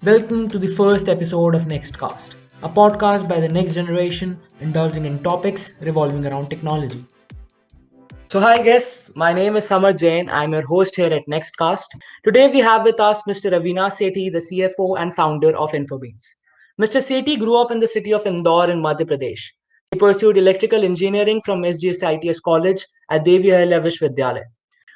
Welcome to the first episode of Nextcast, a podcast by the next generation indulging in topics revolving around technology. So, hi guests, my name is Samar Jain. I'm your host here at Nextcast. Today we have with us Mr. Avinash Sethi, the CFO and founder of Infobeans. Mr. Sethi grew up in the city of Indore in Madhya Pradesh. He pursued electrical engineering from SGSITS College at Devi Ahilya Vishwavidyalaya.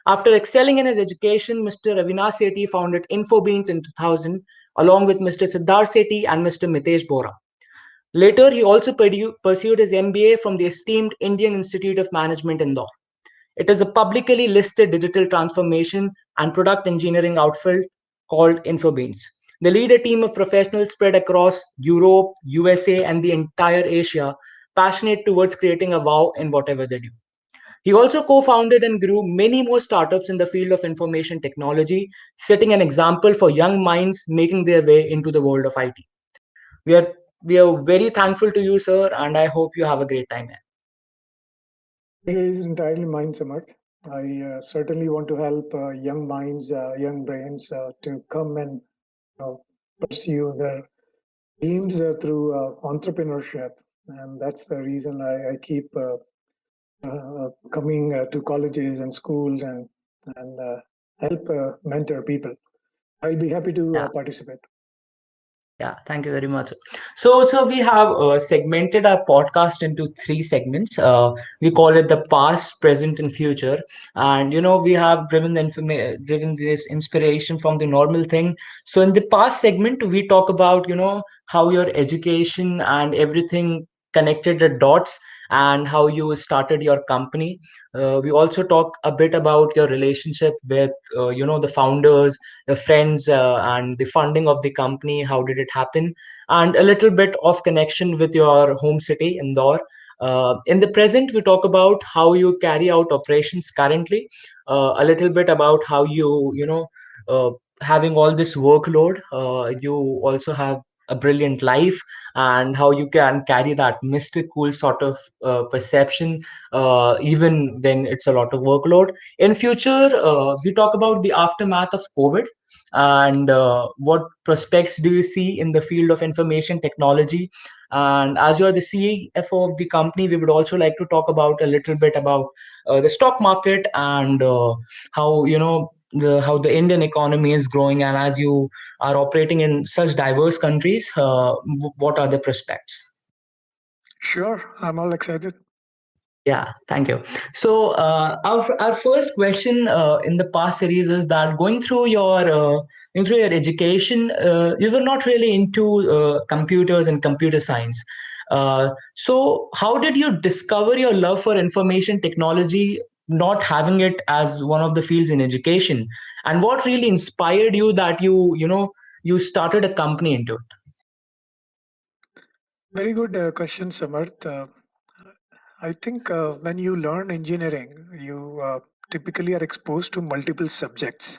After excelling in his education, Mr. Avinash Sethi founded Infobeans in 2000 along with Mr. Siddharth Sethi and Mr. Mitesh Bora. Later, he also pursued his MBA from the esteemed Indian Institute of Management in Indore. It is a publicly listed digital transformation and product engineering outfit called Infobeans. They lead a team of professionals spread across Europe, USA, and the entire Asia, passionate towards creating a wow in whatever they do. He also co founded and grew many more startups in the field of information technology, setting an example for young minds making their way into the world of IT. We are, we are very thankful to you, sir, and I hope you have a great time here. Pleasure is entirely mine, Samarth. I certainly want to help young minds, young brains to come and uh, pursue their dreams through entrepreneurship. And that's the reason I keep coming to colleges and schools and help mentor people. I'll be happy to Yeah. participate. Yeah, thank you very much. So we have segmented our podcast into three segments. We call it the past, present, and future. And we have driven this inspiration from the normal thing. So in the past segment, we talk about how your education and everything connected the dots and how you started your company. We also talk a bit about your relationship with the founders, the friends, and the funding of the company. How did it happen? And a little bit of connection with your home city, Indore. In the present, we talk about how you carry out operations currently. A little bit about how uh, having all this workload, you also have a brilliant life, and how you can carry that mystic cool sort of perception even when it's a lot of workload. In future, we talk about the aftermath of COVID and what prospects do you see in the field of information technology. And as you're the CFO of the company, we would also like to talk about a little bit about the stock market and how how the Indian economy is growing, and as you are operating in such diverse countries, what are the prospects? Sure, I'm all excited. Yeah, thank you. So, our first question in the past series is that going through your education, you were not really into computers and computer science. So, how did you discover your love for information technology, not having it as one of the fields in education, and what really inspired you that you started a company into it? Very good question, Samarth. I think when you learn engineering, you typically are exposed to multiple subjects.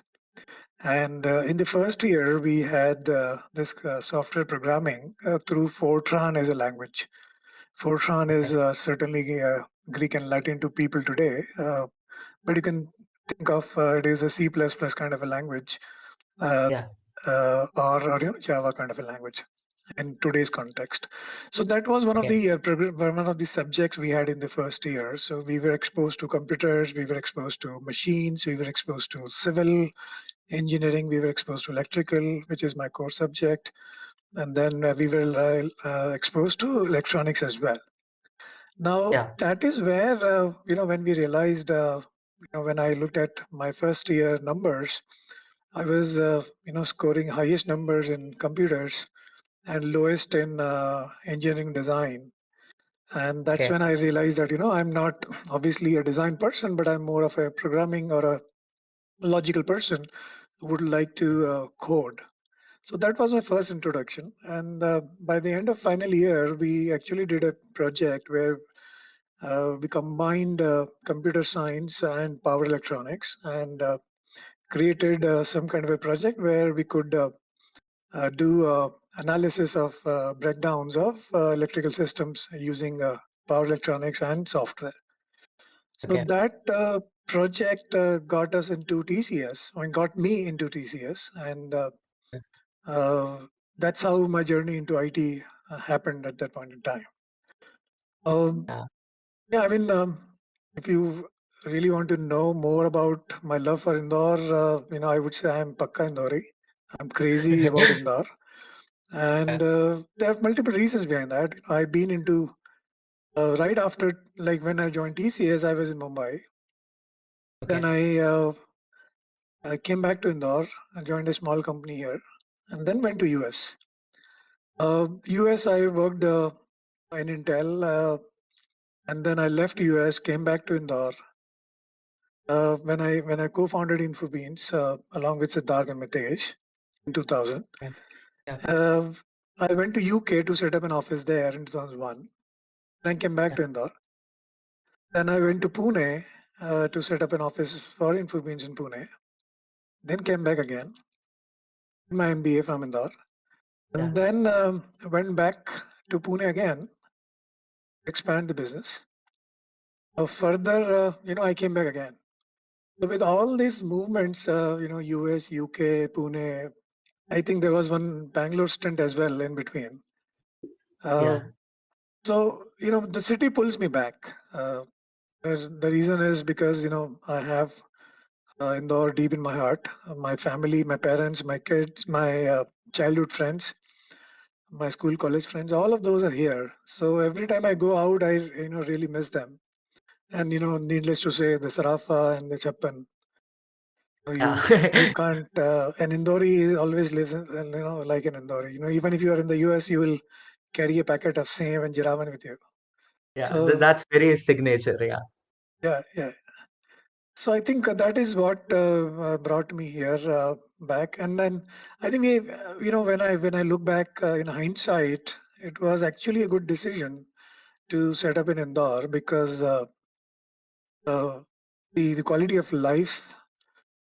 And in the first year, we had this software programming through Fortran as a language. Fortran is certainly Greek and Latin to people today, but you can think of it is a C++ kind of a language, uh, Yeah. or Java kind of a language in today's context. So that was one of Okay. the one of the subjects we had in the first year. So we were exposed to computers, we were exposed to machines, we were exposed to civil engineering, we were exposed to electrical, which is my core subject, and then we were exposed to electronics as well. Now Yeah. that is where when we realized, when I looked at my first year numbers, I was scoring highest numbers in computers and lowest in engineering design. And that's Okay. when I realized that I'm not obviously a design person, but I'm more of a programming or a logical person who would like to code. So that was my first introduction. And by the end of final year, we actually did a project where we combined computer science and power electronics and created some kind of a project where we could do analysis of breakdowns of electrical systems using power electronics and software. So Okay. that project got us into TCS, I mean, got me into TCS, and that's how my journey into IT happened at that point in time. Um, Yeah. yeah, I mean, if you really want to know more about my love for Indore, I would say I'm Pakka Indori. I'm crazy about Indore. And there are multiple reasons behind that. I've been into right after, like when I joined TCS, I was in Mumbai. Then Okay. I came back to Indore, I joined a small company here, and then went to US. US, I worked in Intel, and then I left US, came back to Indore. When I co-founded Infobeans along with Siddharth and Mitesh in 2000, Yeah. Yeah. uh, I went to UK to set up an office there in 2001. Then came back Yeah. to Indore. Then I went to Pune to set up an office for Infobeans in Pune. Then came back again, my MBA from Indore, Yeah. and then went back to Pune again, expand the business. Further, I came back again. So with all these movements, US, UK, Pune, I think there was one Bangalore stint as well in between. Uh, Yeah. so, the city pulls me back. The reason is because, I have Indore deep in my heart. My family, my parents, my kids, my childhood friends, my school, college friends, all of those are here. So every time I go out, I, really miss them. And, needless to say, the Sarafa and the Chappan, you Yeah. can't, and Indori always lives in, like an Indori. Even if you are in the US, you will carry a packet of Same and Jiravan with you. Yeah. So, That's very signature. Yeah. yeah, yeah. So I think that is what brought me here back. And then I think when I look back in hindsight, it was actually a good decision to set up in Indore because uh, the quality of life,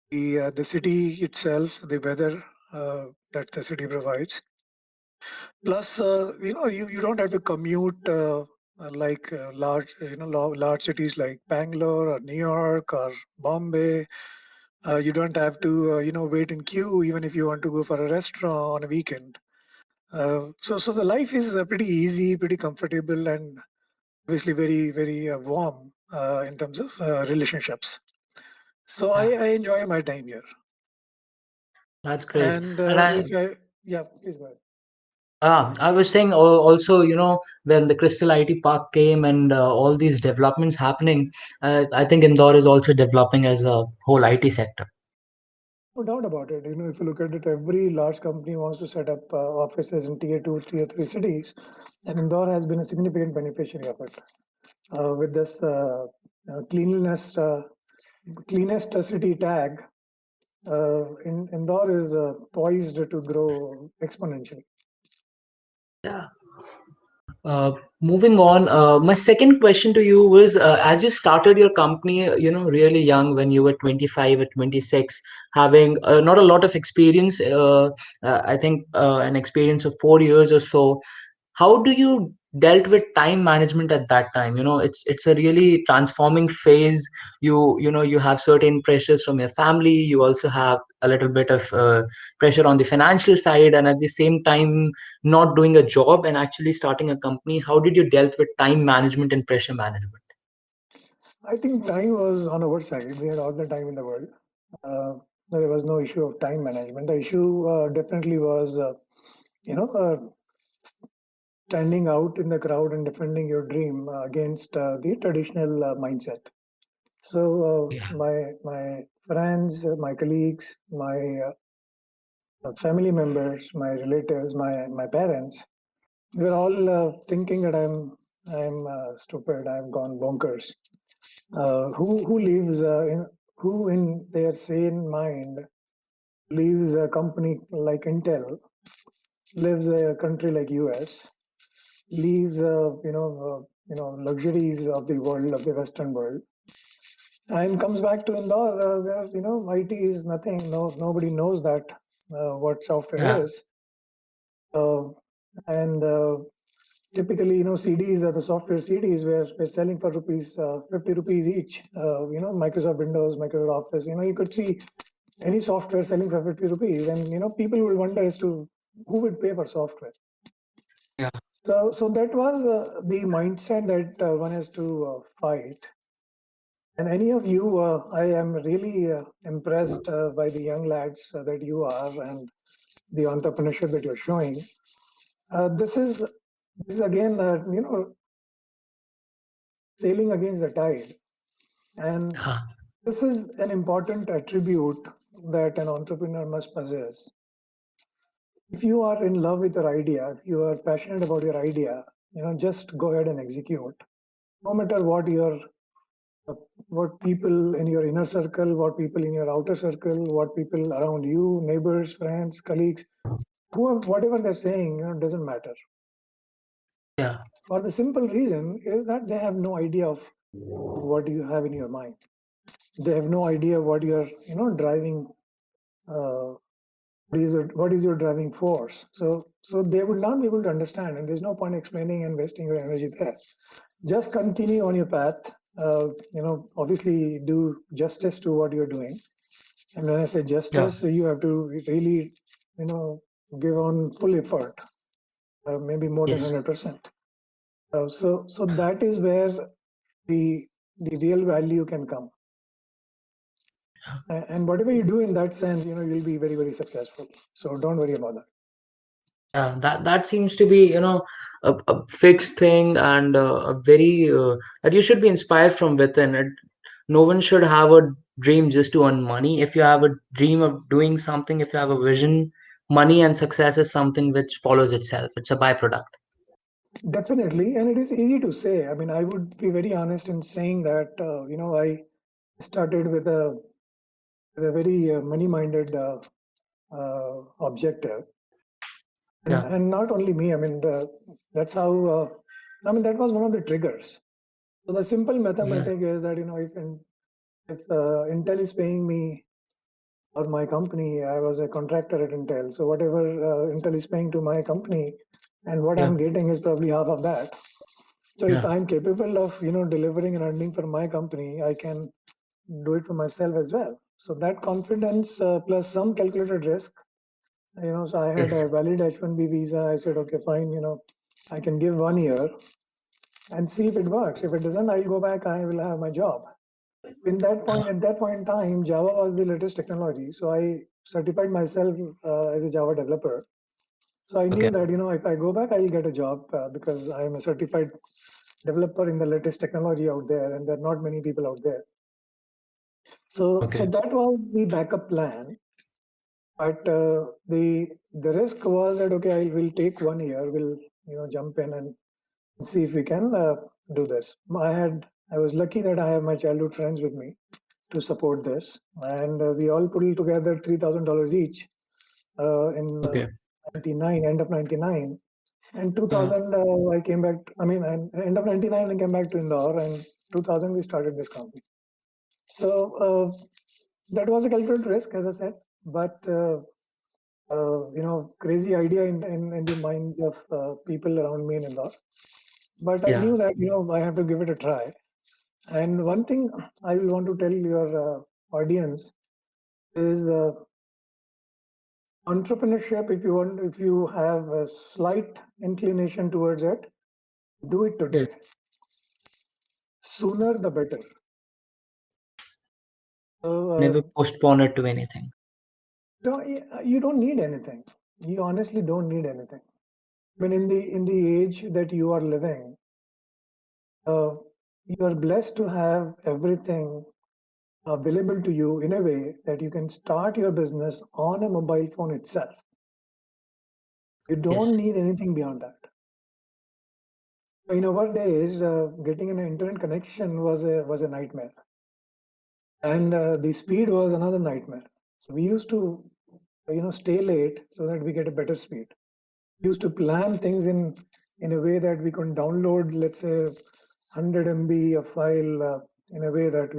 the city itself, the weather that the city provides. Plus, you don't have to commute like large, large cities like Bangalore or New York or Bombay. You don't have to, wait in queue even if you want to go for a restaurant on a weekend. So the life is pretty easy, pretty comfortable, and obviously very, very warm in terms of relationships. So I, Yeah. I enjoy my time here. That's great. And And if I, yeah, please go ahead. I was saying also, when the Crystal IT Park came and all these developments happening, I think Indore is also developing as a whole IT sector. No doubt about it. If you look at it, every large company wants to set up offices in tier two, tier three cities, and Indore has been a significant beneficiary of it. With this cleanliness, cleanest city tag, Indore is poised to grow exponentially. Yeah. Uh, Moving on, my second question to you was, as you started your company, really young, when you were 25 or 26, having not a lot of experience, I think an experience of 4 years or so. How do you dealt with time management at that time? It's a really transforming phase. You have certain pressures from your family. You also have a little bit of pressure on the financial side, and at the same time not doing a job and actually starting a company. How did you dealt with time management and pressure management? I think time was on our side. We had all the time in the world. Uh, there was no issue of time management. The issue definitely was, you know, uh, standing out in the crowd and defending your dream against the traditional mindset. So Yeah. my friends, my colleagues, my family members, my relatives, my parents, they were all thinking that I'm stupid. I've gone bonkers. Who lives who in their sane mind leaves a company like Intel, lives a country like US, leaves luxuries of the world, of the Western world, and comes back to Indore where IT is nothing. No, nobody knows that what software Yeah. is. Uh, and Typically, CDs are the software CDs where we're selling for rupees 50 rupees each. Microsoft Windows, Microsoft Office. You could see any software selling for 50 rupees, and people will wonder as to who would pay for software? Yeah. So that was the mindset that one has to fight. And any of you, I am really impressed by the young lads that you are and the entrepreneurship that you're showing. This is again, sailing against the tide. And Huh. this is an important attribute that an entrepreneur must possess. If you are in love with your idea, if you are passionate about your idea, just go ahead and execute. No matter what people in your inner circle, what people in your outer circle, what people around you, neighbors, friends, colleagues, whatever they're saying, doesn't matter. Yeah. For the simple reason is that they have no idea of what you have in your mind. They have no idea what you're, driving. What is your driving force? So they would not be able to understand, and there's no point explaining and wasting your energy there. Just continue on your path. Obviously do justice to what you're doing. And when I say Yeah. justice, you have to really, give on full effort, maybe more than Yes. 100%. So that is where the real value can come. And whatever you do in that sense, you'll be very, very successful. So don't worry about that. Yeah, that seems to be, a fixed thing, and a very that you should be inspired from within. No one should have a dream just to earn money. If you have a dream of doing something, if you have a vision, money and success is something which follows itself. It's a byproduct. Definitely, and it is easy to say. I mean, I would be very honest in saying that I started with a very money-minded objective, and Yeah. and not only me. I mean, that's how. That was one of the triggers. So the simple Yeah. mathematic is that if Intel is paying me or my company, I was a contractor at Intel. So whatever Intel is paying to my company, and what Yeah. I'm getting is probably half of that. So if Yeah. I'm capable of delivering and earning for my company, I can do it for myself as well. So that confidence plus some calculated risk, So I had Yes. a valid H-1B visa. I said, okay, fine, I can give 1 year and see if it works. If it doesn't, I'll go back. I will have my job. At that point in time, Java was the latest technology. So I certified myself as a Java developer. So I knew Okay. that, if I go back, I'll get a job because I'm a certified developer in the latest technology out there, and there are not many people out there. So Okay. that was the backup plan. But the risk was that okay, I will take 1 year. We'll jump in and see if we can do this. I was lucky that I have my childhood friends with me to support this, and we all put together $3,000 each in Okay. 99, end of 99. And Uh, 2000, I came back. End of 99, I came back to Indore, and 2000 we started this company. So that was a calculated risk, as I said, but crazy idea in the minds of people around me in Indore. But I yeah. knew that I have to give it a try. And one thing I will want to tell your audience is entrepreneurship. If you have a slight inclination towards it, do it Mm. today. Sooner the better. So Never postpone it to anything. you don't need anything. You honestly don't need anything. I mean, in the age that you are living, you are blessed to have everything available to you in a way that you can start your business on a mobile phone itself. You Yes. don't need anything beyond that. In our days, getting an internet connection was a nightmare, and the speed was another nightmare. So we used to, stay late so that we get a better speed. We used to plan things in a way that we could download, let's say, 100 MB of file in a way that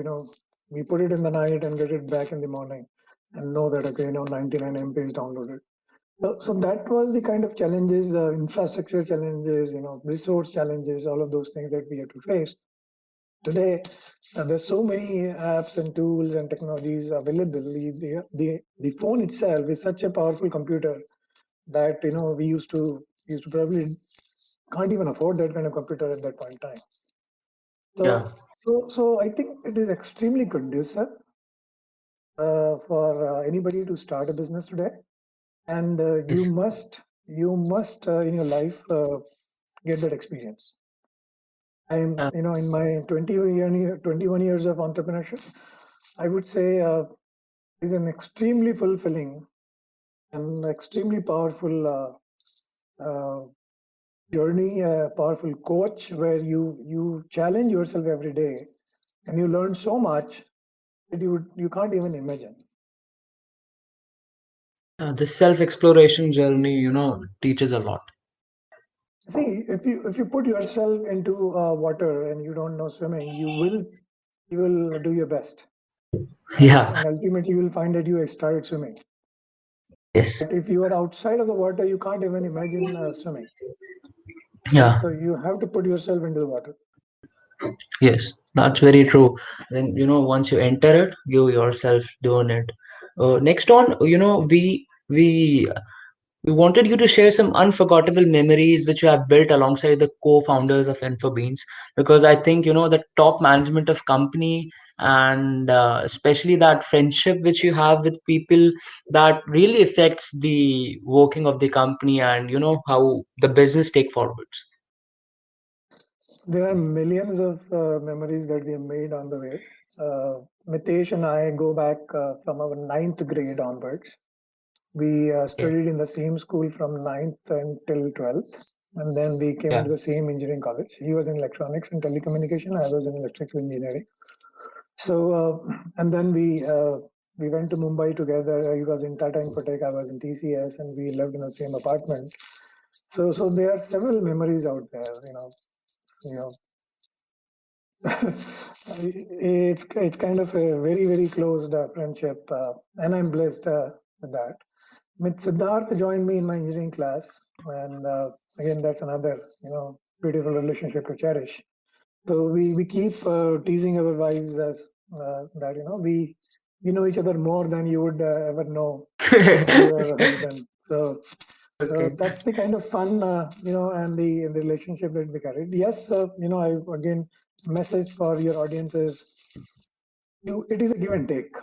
we put it in the night and get it back in the morning, and know that okay, 99 MB is downloaded. So that was the kind of challenges, infrastructure challenges, resource challenges, all of those things that we had to face. Today, there's so many apps and tools and technologies available. The phone itself is such a powerful computer that we used to probably can't even afford that kind of computer at that point in time. So Yeah. so I think it is extremely conducive for anybody to start a business today, and Yes. you must in your life get that experience. I'm Yeah. in my 21 years of entrepreneurship, I would say is an extremely fulfilling and extremely powerful journey, a powerful coach where you challenge yourself every day and you learn so much that you can't even imagine. The self-exploration journey, teaches a lot. See, if you put yourself into water and you don't know swimming, you will do your best, and Yeah. and ultimately you will find that you started swimming. Yes. But if you are outside of the water, you can't even imagine swimming, right? Yeah. So you have to put yourself into the water. Yes, that's very true. Then, once you enter it, you yourself doing it. Next on, we wanted you to share some unforgettable memories which you have built alongside the co-founders of Infobeans, because I think, the top management of company, and especially that friendship which you have with people, that really affects the working of the company, and how the business take forwards. There are millions of memories that we have made on the way. Mitesh and I go back from our ninth grade onwards. We Okay. studied in the same school from ninth until 12th. And then we came Yeah. into the same engineering college. He was in electronics and telecommunication. I was in electrical engineering. So, and then we went to Mumbai together. He was in Tata Infotech. I was in TCS, and we lived in the same apartment. So there are several memories out there. You know, it's kind of a very close friendship, and I'm blessed with that. With Siddharth joined me in my engineering class, and again that's another beautiful relationship to cherish. So we keep teasing our wives as that we know each other more than you would ever know your husband. So Okay. that's the kind of fun and the relationship that we carried. Yes, I again message for your audience is it is a give and take.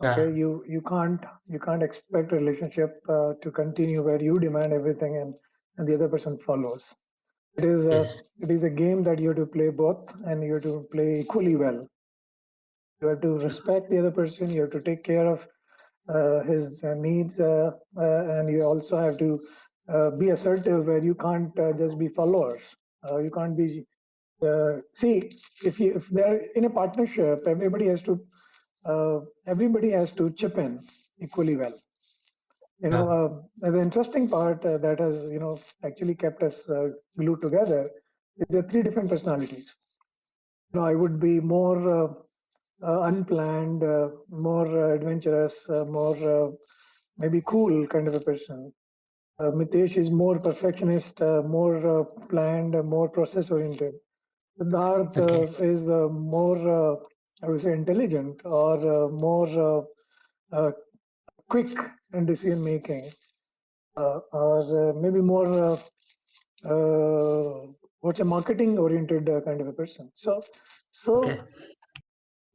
Okay, Yeah. you can't expect a relationship to continue where you demand everything and the other person follows. It is a Yes. it is a game that you have to play both, and you have to play equally well. You have to respect the other person. You have to take care of his needs, and you also have to be assertive where you can't just be followers. You can't be see if they're in a partnership, everybody has to chip in equally well. Yeah. The interesting part that has actually kept us glued together is the three different personalities. I would be more unplanned, more adventurous, more maybe cool kind of a person. Mitesh is more perfectionist, more planned, more process oriented. Siddharth Okay. is more, I would say, intelligent or more quick in decision making, or maybe more what's a marketing oriented kind of a person. So Okay.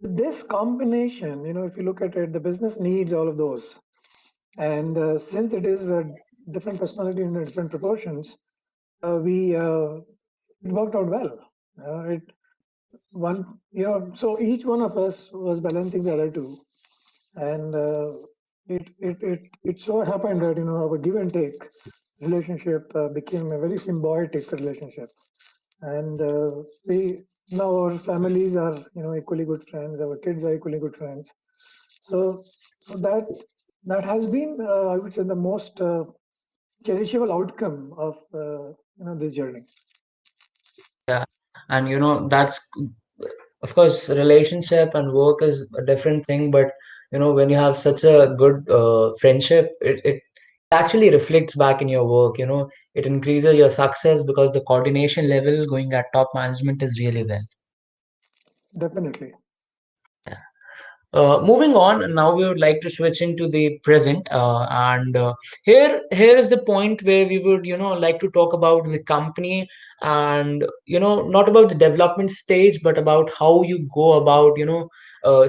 this combination, if you look at it, the business needs all of those, and since it is a different personality in different proportions, we it worked out well. It one so each one of us was balancing the other two, and it so happened that our give and take relationship became a very symbiotic relationship, and we now our families are equally good friends, our kids are equally good friends. So that has been I would say the most cherishable outcome of this journey. Yeah. And that's, of course, relationship and work is a different thing, but when you have such a good friendship, it actually reflects back in your work. It increases your success because the coordination level going at top management is really well. Definitely. Yeah. Moving on, now we would like to switch into the present, and here is the point where we would, like to talk about the company, and not about the development stage, but about how you go about,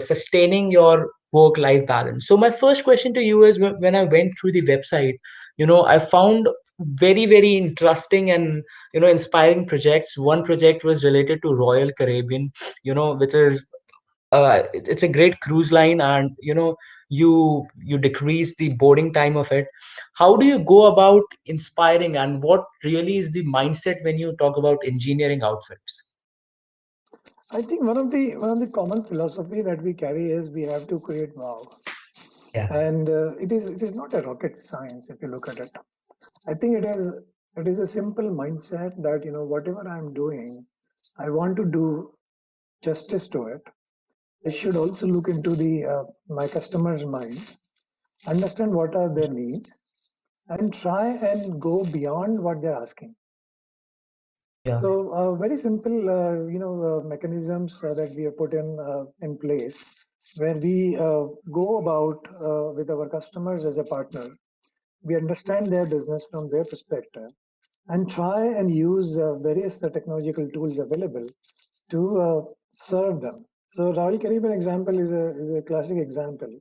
sustaining your work-life balance. So my first question to you is, when I went through the website, I found very, very interesting and inspiring projects. One project was related to Royal Caribbean, which is it's a great cruise line, and you decrease the boarding time of it. How do you go about inspiring, and what really is the mindset when you talk about engineering outfits? I think one of the common philosophy that we carry is we have to create wow, Yeah. and it is not a rocket science if you look at it. I think it is a simple mindset that whatever I'm doing, I want to do justice to it. I should also look into the my customer's mind, understand what are their needs, and try and go beyond what they're asking. Yeah. So very simple, mechanisms that we have put in place, where we go about with our customers as a partner. We understand their business from their perspective, and try and use various technological tools available to serve them. So Royal Caribbean example is a classic example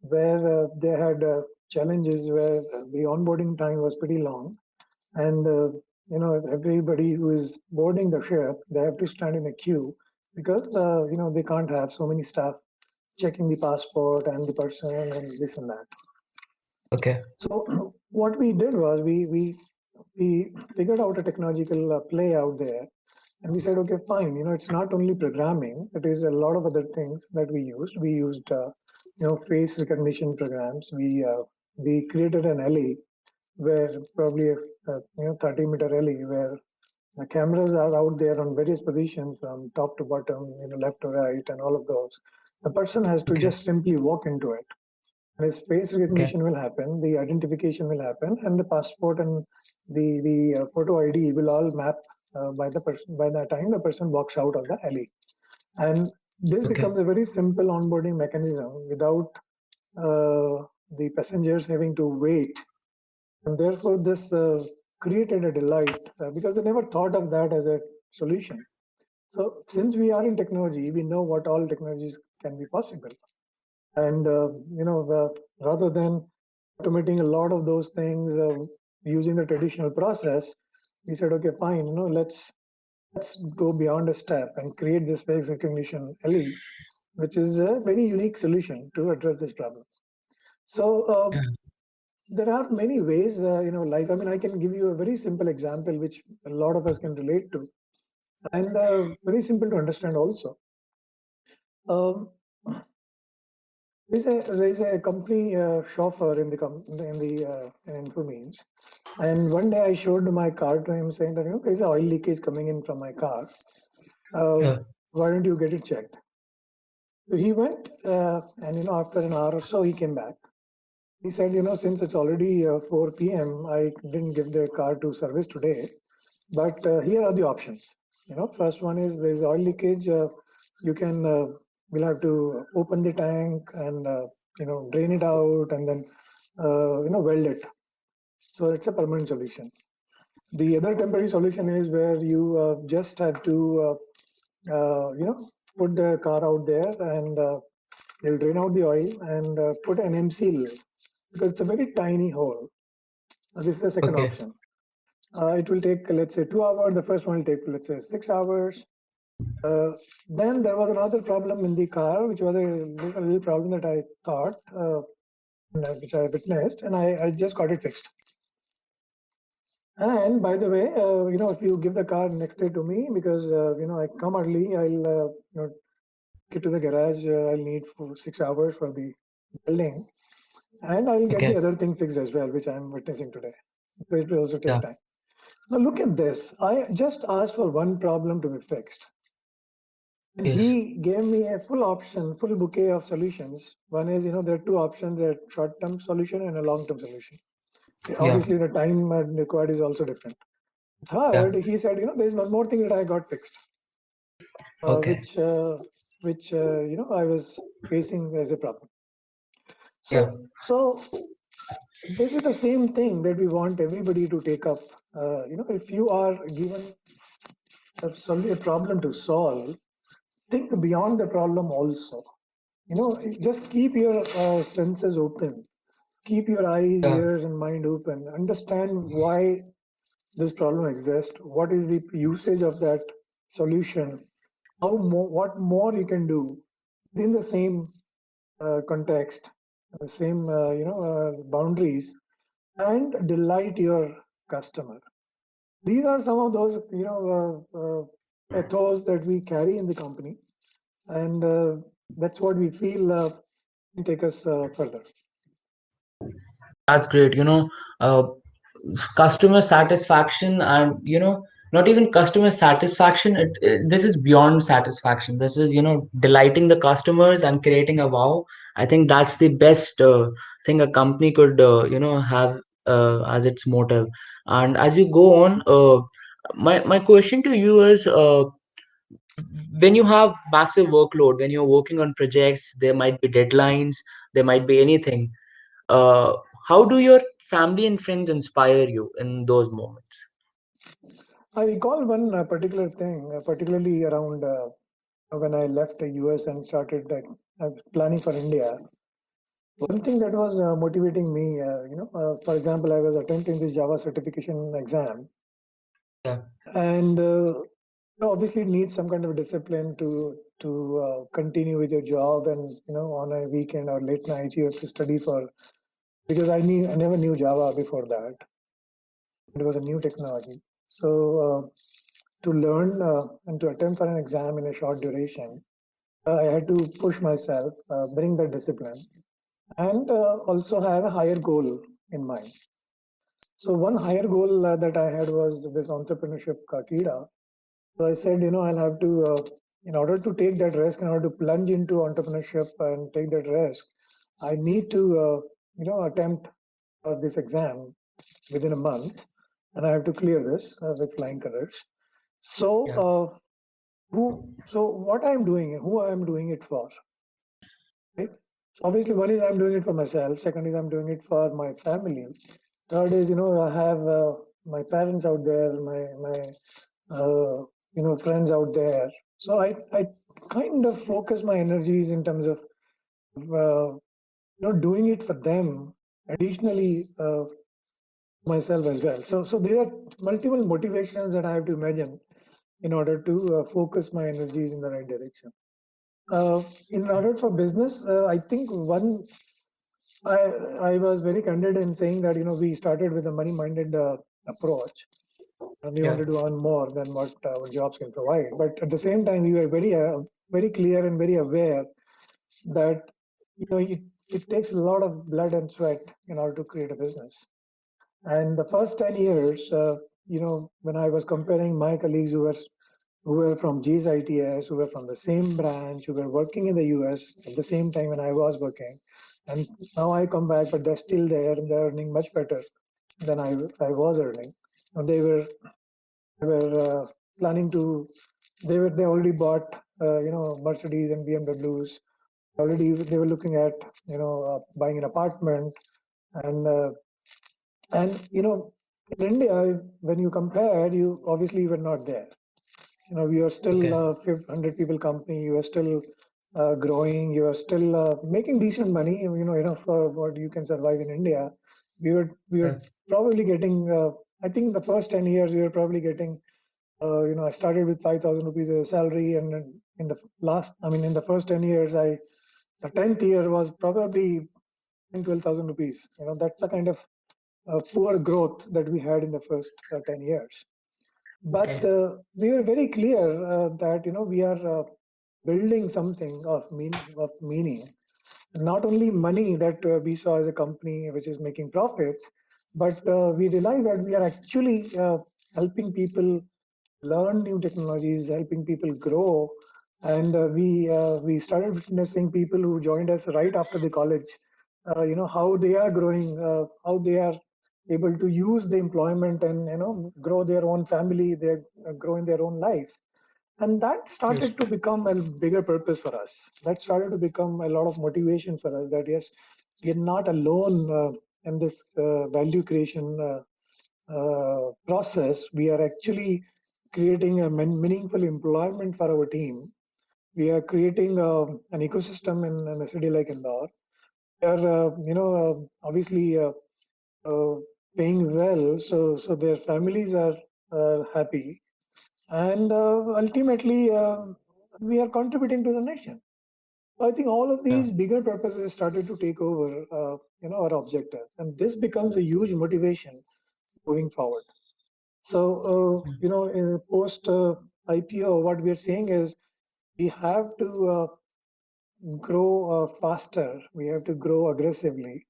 where they had challenges where the onboarding time was pretty long, and everybody who is boarding the ship, they have to stand in a queue because they can't have so many staff checking the passport and the person and this and that. Okay. So what we did was we figured out a technological play out there, and we said, okay, fine. It's not only programming; it is a lot of other things that we used. We used face recognition programs. We created an alley where probably a 30-meter alley where the cameras are out there on various positions from top to bottom, left to right, and all of those. The person has to Okay. just simply walk into it. And his face Okay. recognition will happen, the identification will happen, and the passport and the photo ID will all map by the person by the time the person walks out of the alley. And this Okay. becomes a very simple onboarding mechanism without the passengers having to wait, and therefore this created a delight because they never thought of that as a solution. So since we are in technology, we know what all technologies can be possible, and rather than automating a lot of those things using the traditional process, we said, okay, fine, let's go beyond a step and create this face recognition LE, which is a very unique solution to address this problem. So Yeah. there are many ways, like, I mean, I can give you a very simple example which a lot of us can relate to, and very simple to understand also. Um, there's a company chauffeur in in Infomeans, and one day I showed my car to him, saying that there's an oil leakage coming in from my car. Uh, Yeah. why don't you get it checked? So he went, and after an hour or so, he came back. He said, since it's already 4 p.m., I didn't give the car to service today, but here are the options. First one is there's oil leakage. You can we'll have to open the tank and drain it out and then weld it. So it's a permanent solution. The other temporary solution is where you just have to put the car out there and they'll drain out the oil and put an MC lid because it's a very tiny hole. This is the second Okay. option. It will take, let's say, 2 hours. The first one will take, let's say, 6 hours. Then there was another problem in the car, which was a little problem that I thought, which I witnessed, and I just got it fixed. And by the way, if you give the car next day to me, because I come early, I'll get to the garage. I'll need for 6 hours for the building, and I'll get the Okay. other thing fixed as well, which I'm witnessing today. So it will also take Yeah. time. Now look at this. I just asked for one problem to be fixed. And Yes. he gave me a full bouquet of solutions. One is, there are two options, a short-term solution and a long-term solution. Yeah. Obviously, the time required is also different. Yeah. Third, he said, there's one more thing that I got fixed, Okay. which which I was facing as a problem. Yeah. So this is the same thing that we want everybody to take up. If you are given a problem to solve, think beyond the problem also. Just keep your senses open, keep your eyes, Yeah. ears, and mind open. Understand why this problem exists. What is the usage of that solution? What more you can do within the same context, the same boundaries, and delight your customer. These are some of those ethos that we carry in the company, and that's what we feel can take us further. That's great. Uh, Customer satisfaction, and not even customer satisfaction. This is beyond satisfaction. This is delighting the customers and creating a wow. I think that's the best thing a company could have as its motive. And as you go on, my question to you is, when you have massive workload, when you're working on projects, there might be deadlines, there might be anything. uh, how do your family and friends inspire you in those moments? I recall one particular thing, particularly around when I left the US and started planning for India. One thing that was motivating me, for example, I was attempting this Java certification exam, Yeah. and obviously it needs some kind of discipline to continue with your job, and on a weekend or late night you have to study for, because I never knew Java before that. It was a new technology, so to learn and to attempt for an exam in a short duration, I had to push myself, bring that discipline, and also have a higher goal in mind. So one higher goal that I had was this entrepreneurship Kakira. So I said, I'll have to, in order to take that risk, in order to plunge into entrepreneurship and take that risk, I need to, attempt this exam within a month, and I have to clear this with flying colors. So, Yeah. so what I'm doing, who I'm doing it for, right? So obviously, one is I'm doing it for myself. Second is I'm doing it for my family. Third is, I have my parents out there, my friends out there. So I kind of focus my energies in terms of doing it for them. Additionally, myself as well. So there are multiple motivations that I have to imagine in order to focus my energies in the right direction. In order for business, I think I I was very candid in saying that we started with a money-minded approach, and we Yeah. wanted to earn more than what our jobs can provide. But at the same time, we were very clear and very aware that it takes a lot of blood and sweat in order to create a business. And the first 10 years, when I was comparing my colleagues who were from G's ITS, who were from the same branch, who were working in the US at the same time when I was working, and now I come back, but they're still there and they're earning much better than I was earning. And they were planning to, they already bought, Mercedes and BMWs. Already they were looking at, buying an apartment, and in India, when you compare, you obviously were not there. We are still Okay. 100 people company. You are still growing. You are still making decent money. Enough for what you can survive in India. We were Yeah. probably getting. I think the first 10 years we were probably getting. I started with 5,000 rupees as a salary, and then in the first 10 years, the 10th year was probably 12,000 rupees. That's the kind of poor growth that we had in the first 10 years. But Okay. we were very clear that we are building something of meaning. Not only money that we saw as a company which is making profits, but we realized that we are actually helping people learn new technologies, helping people grow, and we started witnessing people who joined us right after the college. How they are growing, how they are able to use the employment and grow their own family, they grow in their own life. And that Yes. started to become a bigger purpose for us. That started to become a lot of motivation for us that yes, we're not alone in this value creation process. We are actually creating a meaningful employment for our team. We are creating an ecosystem in a city like Indore. They are, obviously uh, paying well, so their families are happy, and ultimately we are contributing to the nation. So I think all of Yeah. these bigger purposes started to take over, our objective, and this becomes a huge motivation moving forward. So, in post IPO, what we are saying is we have to grow faster. We have to grow aggressively.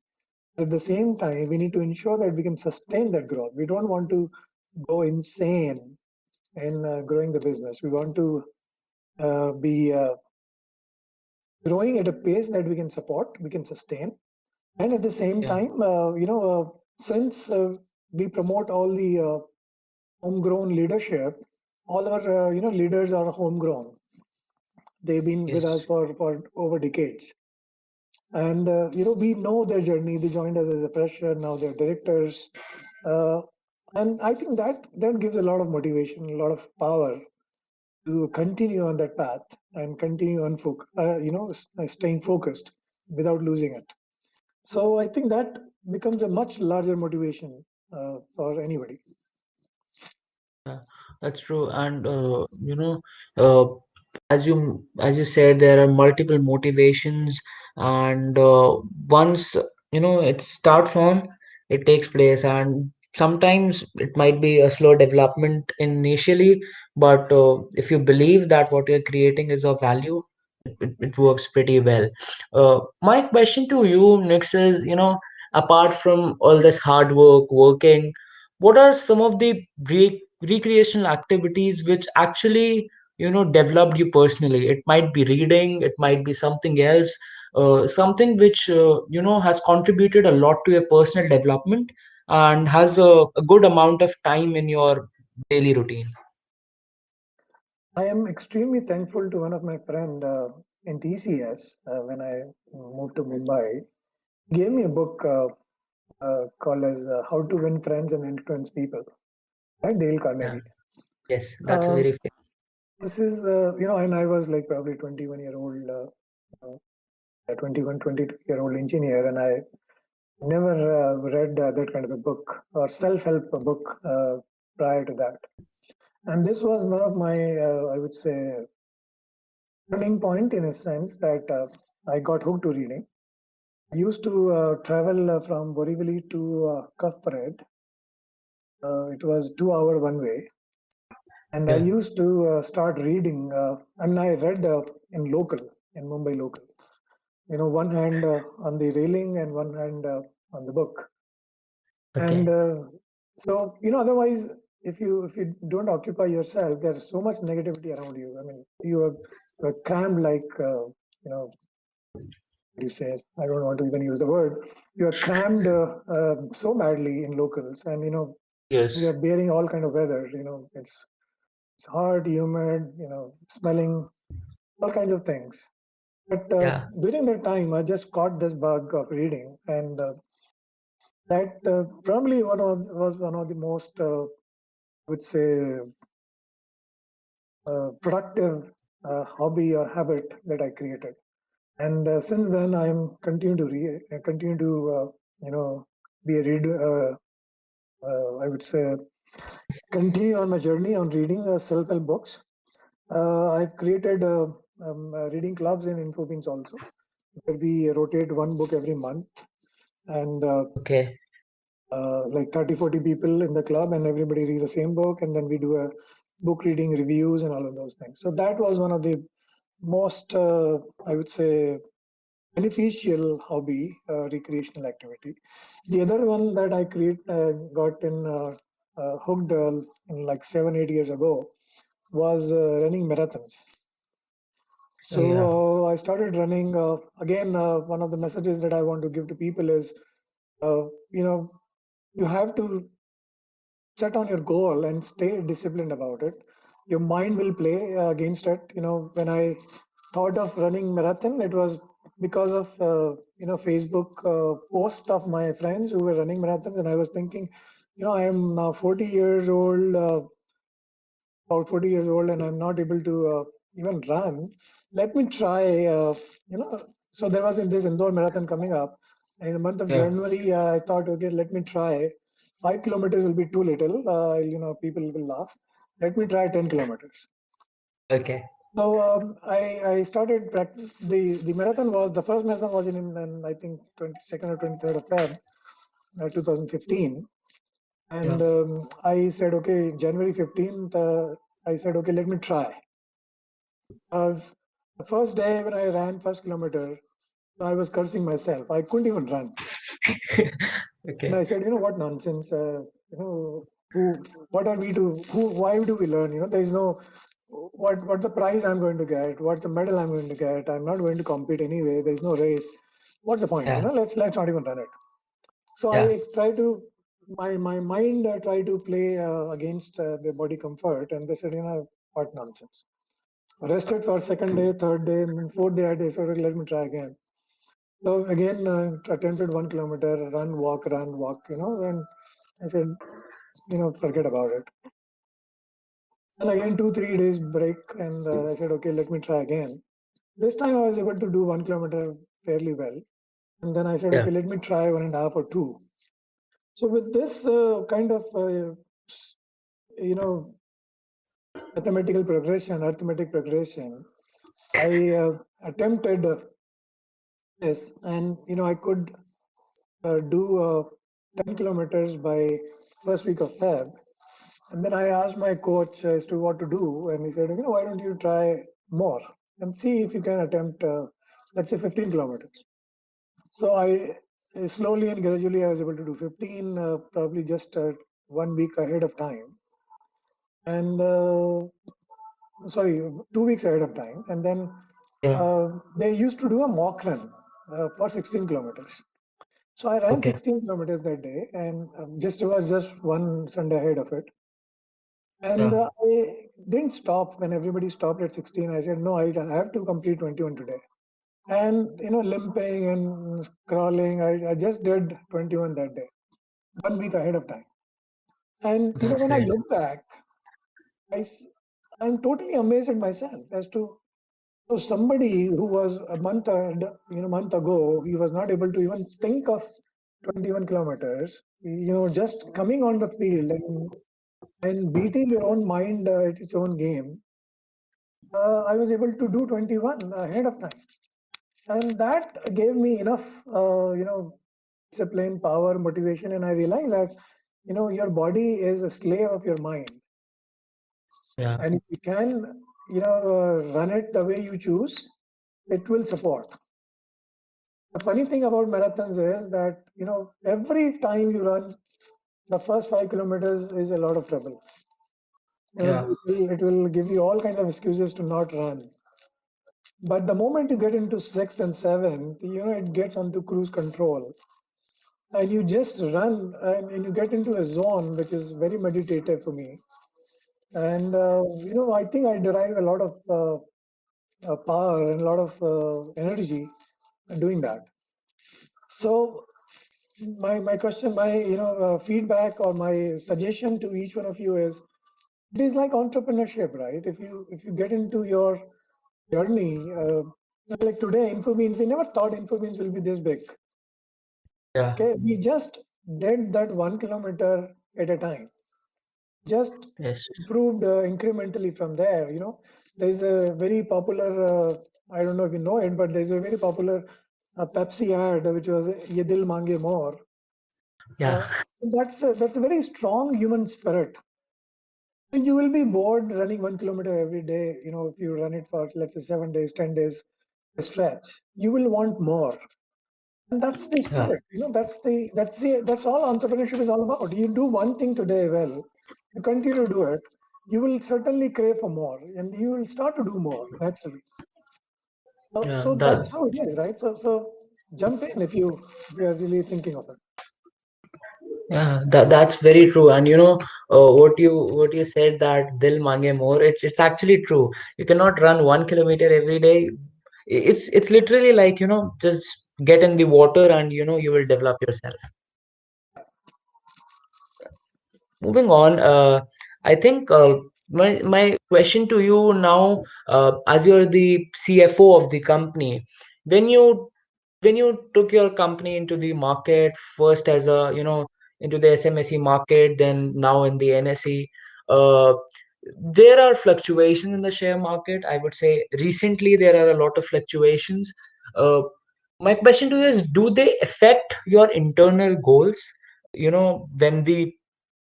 At the same time, we need to ensure that we can sustain that growth. We don't want to go insane in growing the business. We want to be growing at a pace that we can support, we can sustain, and at the same Yeah. time, since we promote all the homegrown leadership, all our leaders are homegrown. They've been with us Yes. for over decades, and we know their journey. They joined us as a fresher, now they're directors, uh, and I think that gives a lot of motivation, a lot of power to continue on that path and continue on staying focused without losing it. So I think that becomes a much larger motivation for anybody. Yeah, that's true. And uh, as you said, there are multiple motivations, and once it starts on, it takes place, and sometimes it might be a slow development initially, but if you believe that what you're creating is of value, it works pretty well. My question to you next is, apart from all this hard work, working, what are some of the recreational activities which actually developed you personally? It might be reading, it might be something else, something which has contributed a lot to your personal development and has a good amount of time in your daily routine. I am extremely thankful to one of my friend in TCS when I moved to Mumbai. He gave me a book called as How to Win Friends and Influence People by Dale Yeah. Carnegie. Yes, that's a Uh, very this is, and I was like probably 21-year-old, uh, a 21, 22-year-old engineer, and I never read that kind of a book or self-help book prior to that. And this was one of my, I would say, turning point in a sense that I got hooked to reading. I used to travel from Borivali to Cuff Parade. It was 2 hour one way. And I yeah. used to start reading. I read in local, in Mumbai local. One hand on the railing and one hand on the book. And Okay. so, otherwise, if you don't occupy yourself, there's so much negativity around you. I mean, you're crammed like, you say, I don't want to even use the word. You are crammed so badly in locals, and we are Yes. bearing all kind of weather. It's hot, humid, smelling, all kinds of things. But Yeah. during that time, I just caught this bug of reading, and that probably was one of the most, I would say, productive hobby or habit that I created. And since then, I'm continue to be a reader. I would say continue on my journey on reading self-help books. I've created reading clubs in Infobeans also, where we rotate one book every month, and Okay. like 30, 40 people in the club, and everybody reads the same book, and then we do a book reading reviews and all of those things. So that was one of the most, I would say, beneficial hobby, recreational activity. The other one that I got in hooked in like 7, 8 years ago was running marathons. Oh, yeah. So I started running. Again, one of the messages that I want to give to people is, uh, you know, you have to set on your goal and stay disciplined about it, your mind will play against it. When I thought of running marathon, it was because of Facebook post of my friends who were running marathons, and I was thinking, I am now 40 years old, about 40 years old, and I'm not able to even run. Let me try. So there was this Indore marathon coming up, and in the month of Yeah. January, I thought, okay, let me try. 5 kilometers will be too little. People will laugh. Let me try 10 kilometers. Okay. So I started practice. The marathon was the first marathon was in I think 22nd or 23rd of Feb, 2015. And Yeah. I said, okay, January 15th, I said, okay, let me try. The first day when I ran first kilometer, I was cursing myself. I couldn't even run. And Okay. I said, what nonsense. What are we to, why do we learn? There is no, what's the prize I'm going to get? What's the medal I'm going to get? I'm not going to compete anyway. There is no race. What's the point? Yeah. Let's not even run it. So Yeah. I try to, my mind try to play against the body comfort, and they said, what nonsense. Rested for second day, third day, and then fourth day I decided, let me try again. So again, attempted 1 kilometer, run, walk, and I said, forget about it. And again, 2, 3 days break, and I said, okay, let me try again. This time I was able to do 1 kilometer fairly well. And then I said, Yeah. okay, let me try 1.5 or 2. So with this kind of, you know, arithmetic progression, I attempted this, and I could do 10 kilometers by first week of Feb. And then I asked my coach as to what to do, and he said, why don't you try more and see if you can attempt, let's say, 15 kilometers. So I slowly and gradually I was able to do 15, probably just 1 week ahead of time, and sorry, 2 weeks ahead of time, and then Yeah. they used to do a mock run for 16 kilometers. So I ran Okay. 16 kilometers that day, and it was just one Sunday ahead of it. And Yeah. I didn't stop when everybody stopped at 16. I said, no, I have to complete 21 today. And, limping and crawling, I just did 21 that day, 1 week ahead of time. And, That's when I great. look back, I'm totally amazed at myself as to so somebody who was a month ago, he was not able to even think of 21 kilometers, just coming on the field and beating your own mind at its own game. I was able to do 21 ahead of time. And that gave me enough, discipline, power, motivation. And I realized that, your body is a slave of your mind. Yeah. And if you can, run it the way you choose, it will support. The funny thing about marathons is that, every time you run, the first 5 kilometers is a lot of trouble. Yeah. It will give you all kinds of excuses to not run. But the moment you get into sixth and seventh, it gets onto cruise control. And you just run and you get into a zone which is very meditative for me. And, I think I derive a lot of power and a lot of energy doing that. So my question, my feedback or my suggestion to each one of you is, it is like entrepreneurship, right? If you get into your journey, like today, Infobeans, we never thought Infobeans will be this big. Yeah. Okay, we just did that 1 kilometer at a time. Just Yes. improved incrementally from there. There's a very popular, I don't know if you know it, but there's a very popular Pepsi ad which was "Ye Dil Mange More." Yeah. That's a very strong human spirit. And you will be bored running 1 kilometer every day. If you run it for, let's say, 7 days, 10 days, a stretch, you will want more. And that's the Yeah. spirit. That's all entrepreneurship is all about. You do one thing today well, you continue to do it, you will certainly crave for more, and you will start to do more naturally. Yeah. So That. that's how it is, right? So jump in if you are really thinking of it. Yeah, that's very true. And what you said, that dil mange more, it's actually true. You cannot run 1 kilometer every day. It's literally like, just get in the water and you will develop yourself. Moving on, I think my question to you now, as you're the CFO of the company, when you took your company into the market first as into the SMSE market, then now in the NSE, uh, there are fluctuations in the share market. I would say recently there are a lot of fluctuations. Uh, my question to you is, do they affect your internal goals? When the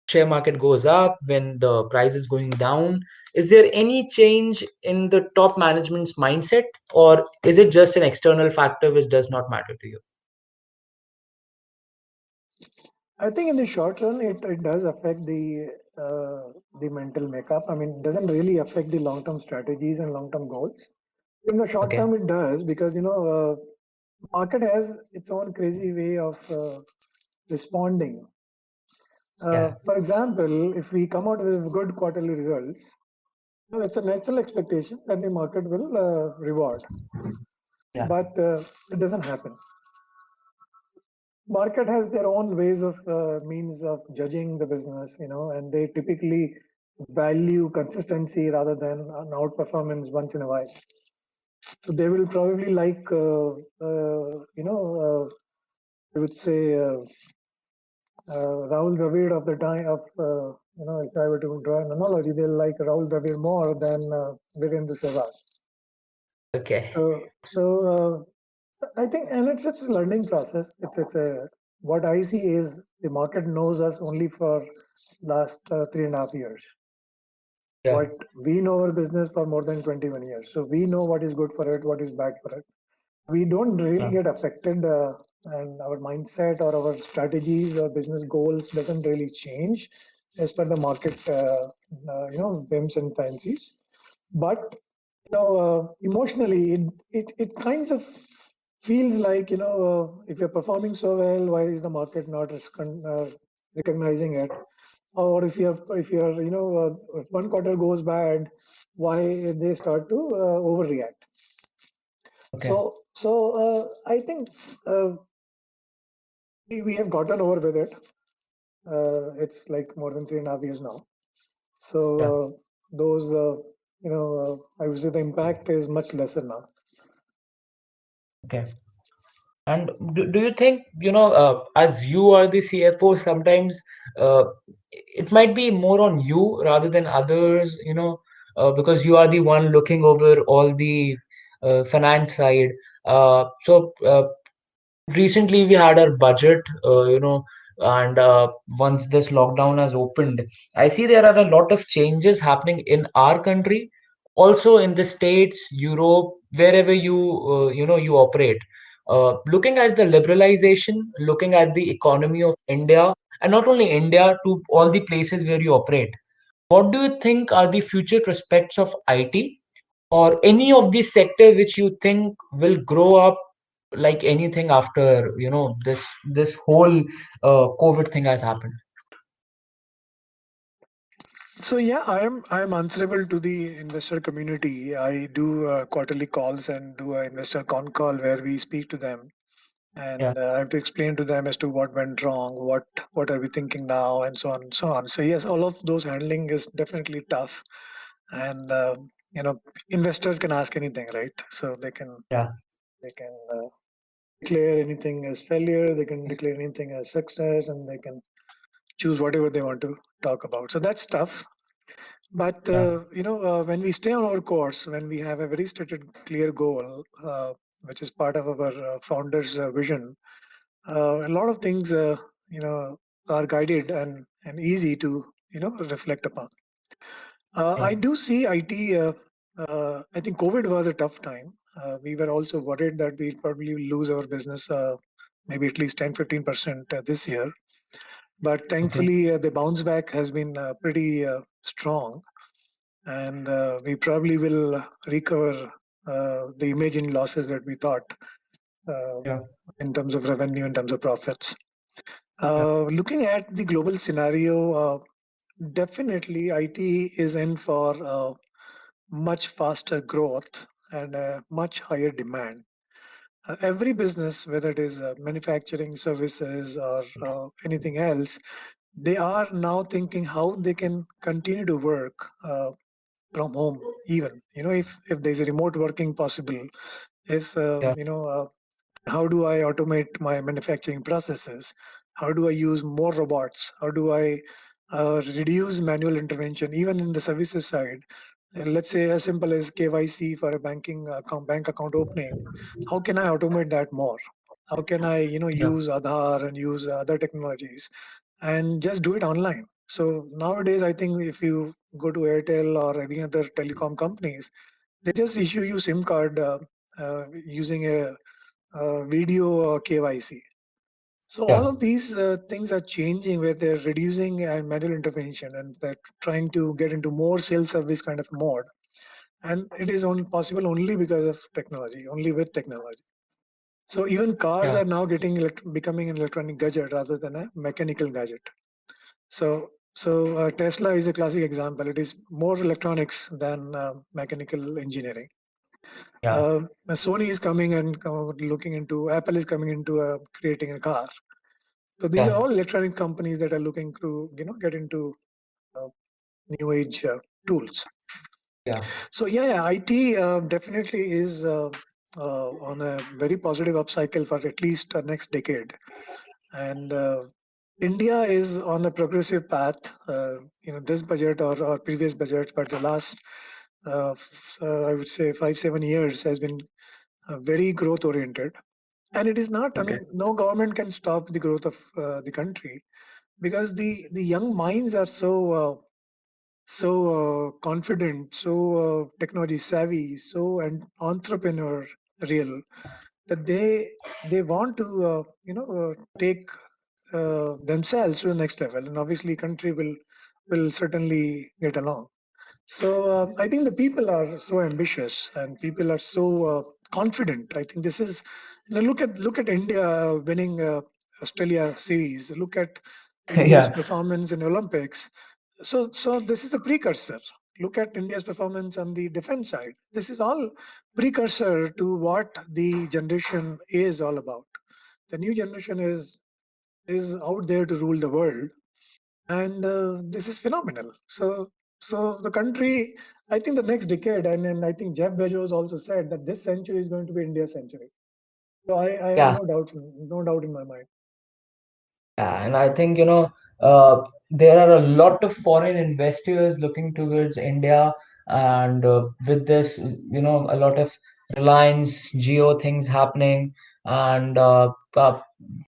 share market goes up, when the price is going down, is there any change in the top management's mindset, or is it just an external factor which does not matter to you? I think in the short run, it does affect the mental makeup. I mean, it doesn't really affect the long term strategies and long term goals. In the short Okay. term, it does because market has its own crazy way of responding. Yeah. For example, if we come out with good quarterly results, it's a natural expectation that the market will reward, Yeah. but it doesn't happen. Market has their own ways of means of judging the business, and they typically value consistency rather than an outperformance once in a while. So they will probably like, I would say, Rahul Dravid of the time of, if I were to draw an analogy, they'll like Rahul Dravid more than Virendra Sehwag. Okay. So I think, and it's a learning process. It's a what I see is the market knows us only for last 3.5 years. Yeah. But we know our business for more than 21 years, so we know what is good for it, what is bad for it. We don't really Yeah. get affected, and our mindset or our strategies or business goals doesn't really change as per the market, whims and fancies. But emotionally, it kinds of feels like, if you're performing so well, why is the market not recognizing it? Or if you're if one quarter goes bad, why they start to overreact? Okay. So I think we have gotten over with it. It's like more than 3.5 years now. So Yeah. those, I would say the impact is much lesser now. Okay. And do you think, as you are the CFO, sometimes uh, it might be more on you rather than others, because you are the one looking over all the finance side. So recently we had our budget, and once this lockdown has opened, I see there are a lot of changes happening in our country, also in the States, Europe, wherever you operate. Looking at the liberalization, looking at the economy of India, and not only India, to all the places where you operate, what do you think are the future prospects of IT, or any of these sector which you think will grow up like anything after this whole COVID thing has happened? So yeah, I am answerable to the investor community. I do quarterly calls and do an investor con call where we speak to them, Yeah. and I have to explain to them as to what went wrong, what are we thinking now, and so on and so on. So yes, all of those handling is definitely tough, and investors can ask anything, right? So Yeah. they can declare anything as failure, they can declare anything as success, and they can choose whatever they want to talk about. So that's tough. But Yeah. when we stay on our course, when we have a very stated, clear goal, which is part of our founder's vision, a lot of things, are guided and easy to reflect upon. Yeah. I do see IT. I think COVID was a tough time. We were also worried that we'd probably lose our business, maybe at least 10-15% this year. But Okay. thankfully, the bounce back has been pretty strong, and we probably will recover the imaging losses that we thought uh, Yeah. in terms of revenue, in terms of profits. Looking at the global scenario, definitely IT is in for much faster growth and a much higher demand. Every business, whether it is manufacturing services or anything else, they are now thinking how they can continue to work from home. Even if there's a remote working possible, if Yeah. how do I automate my manufacturing processes? How do I use more robots? How do I reduce manual intervention, even in the services side? Let's say as simple as KYC for a bank account opening. How can I automate that more? How can I, Yeah. use Aadhaar and use other technologies and just do it online? So nowadays, I think if you go to Airtel or any other telecom companies, they just issue you SIM card using a video KYC. So all Yeah. of these things are changing where they're reducing manual intervention and they're trying to get into more self-service kind of mode. And it is possible only because of technology, only with technology. So even cars Yeah. are now becoming an electronic gadget rather than a mechanical gadget. So Tesla is a classic example. It is more electronics than mechanical engineering. Yeah. Sony is coming and looking into Apple is coming into creating a car. So these are Yeah. all electronic companies that are looking to get into uh, new age tools. Yeah. So yeah, IT definitely is on a very positive upcycle for at least next decade, and India is on a progressive path. This budget or previous budget, but the last I would say 5-7 years has been very growth oriented. And it is not, I Okay. mean, no government can stop the growth of the country because the young minds are so confident, so technology savvy, so and entrepreneurial that they want to take themselves to the next level, and obviously country will certainly get along. So I think the people are so ambitious and people are so confident. I think this is, look at India winning Australia series. Look at India's Yeah. performance in Olympics. So this is a precursor. Look at India's performance on the defense side. This is all precursor to what the generation is all about. The new generation is out there to rule the world, and this is phenomenal. So the country, I think the next decade, and I think Jeff Bezos also said that this century is going to be India's century. So I have Yeah. no doubt in my mind. Yeah, and I think, there are a lot of foreign investors looking towards India, and with this, a lot of Reliance Geo things happening, and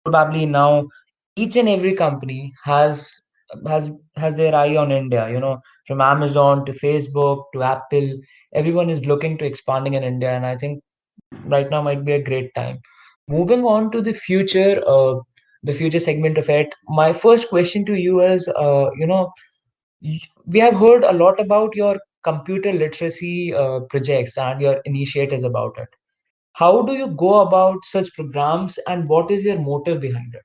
probably now each and every company has has their eye on India, from Amazon to Facebook to Apple, everyone is looking to expanding in India, and I think right now might be a great time. Moving on to the future segment of it. My first question to you is, we have heard a lot about your computer literacy projects and your initiatives about it. How do you go about such programs, and what is your motive behind it?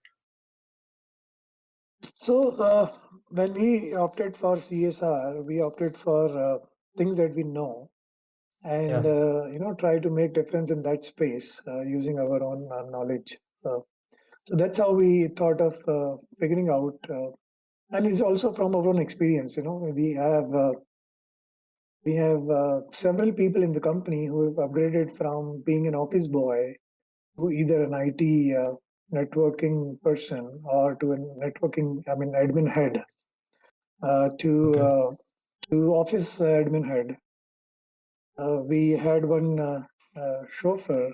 So when we opted for CSR, we opted for things that we know, and Yeah. try to make difference in that space using our own knowledge. So that's how we thought of figuring out. And it's also from our own experience. We have several people in the company who have upgraded from being an office boy to either an IT networking person or to a admin head, uh, to Okay. uh, to office admin head. We had one chauffeur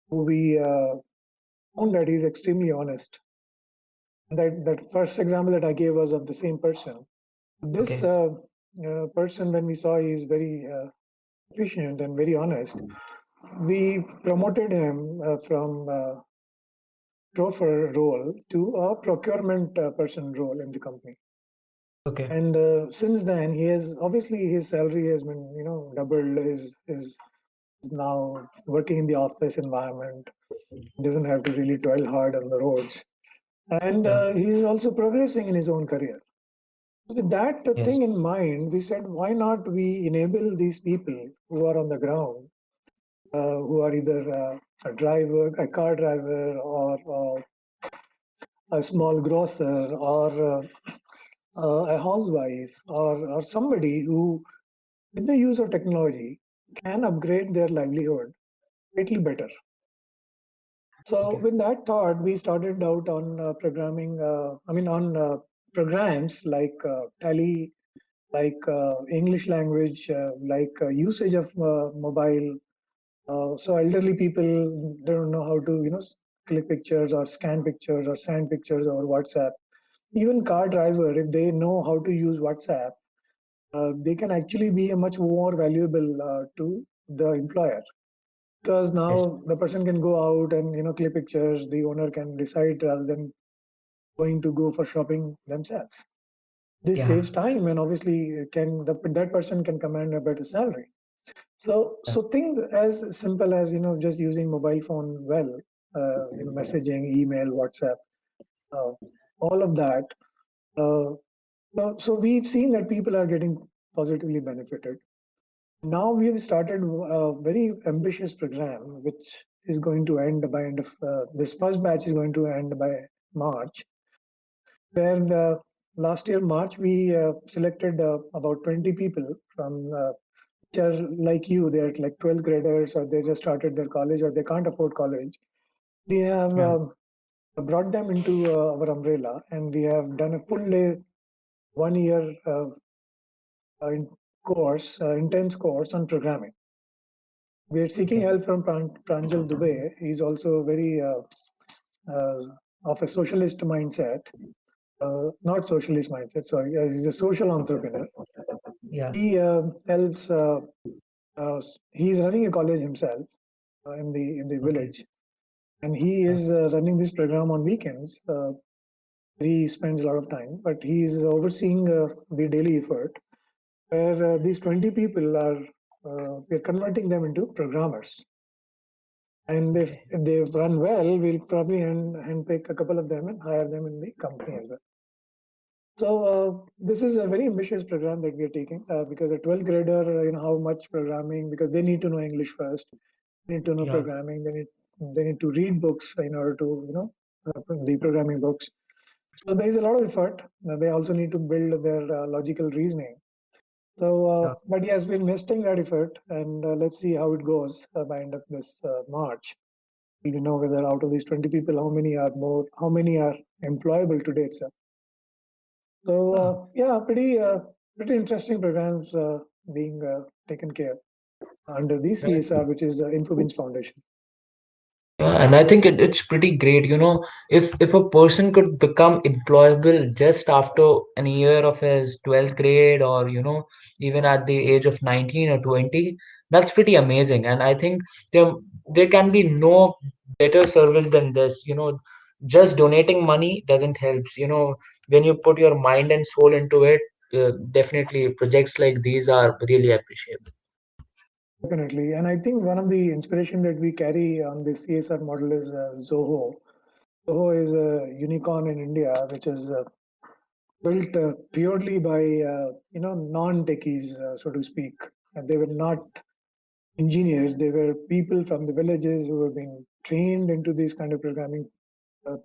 who we found that he's extremely honest. That first example that I gave was of the same person. This Okay. person, when we saw he is very efficient and very honest, we promoted him from chauffeur role to a procurement person role in the company. Okay. And since then, he has obviously his salary has been doubled. Is now working in the office environment. He doesn't have to really toil hard on the roads. and Yeah. he's also progressing in his own career. With that Yes. thing in mind, we said, why not we enable these people who are on the ground, who are either a driver, a car driver, or a small grocer, or a housewife, or somebody who, with the use of technology, can upgrade their livelihood slightly better. So, Okay. with that thought, we started out on programming, on programs like Tally, like English language, like usage of mobile. So elderly people don't know how to, click pictures or scan pictures or send pictures over WhatsApp. Even car driver, if they know how to use WhatsApp, they can actually be a much more valuable to the employer, because Yes. now the person can go out and click pictures. The owner can decide rather than going to go for shopping themselves. This Yeah. saves time, and obviously can that person can command a better salary. So things as simple as just using mobile phone well, messaging, email, WhatsApp, uh, all of that. Uh, so we've seen that people are getting positively benefited. Now we've started a very ambitious program, which is going to end by end of this first batch is going to end by March, where last year March we selected about 20 people from which are like you, they're like 12th graders, or they just started their college, or they can't afford college. We have Yeah. brought them into our umbrella, and we have done a full day, 1 year in intense course on programming. We are seeking Okay. help from Pranjal Dubey. He's also very uh, of a socialist mindset, not socialist mindset, sorry. He's a social entrepreneur. Yeah. He helps. He's running a college himself in the Okay. village, and he Yeah. is running this program on weekends. He spends a lot of time, but he is overseeing the daily effort, where these 20 people are we're converting them into programmers. And if Okay. they run well, we'll probably handpick a couple of them and hire them in the company as well. So this is a very ambitious program that we are taking, because a 12th grader, how much programming, because they need to know English first, they need to know Yeah. programming, they need to read books in order to the programming books. So there is a lot of effort. They also need to build their logical reasoning. So, Yeah. but yes, we're investing that effort, and let's see how it goes by end of this March. We know whether out of these 20 people, how many are employable today itself. So, Ah. yeah, pretty interesting programs being taken care under the CSR, which is the InfoBeans Foundation. Yeah, and I think it's pretty great. If a person could become employable just after an year of his 12th grade, or even at the age of 19 or 20, that's pretty amazing. And I think there there can be no better service than this. Just donating money doesn't help. When you put your mind and soul into it, definitely projects like these are really appreciable. Definitely. And I think one of the inspiration that we carry on the CSR model is Zoho. Zoho is a unicorn in India, which is built purely by non-techies, so to speak. And they were not engineers; they were people from the villages who have been trained into these kind of programming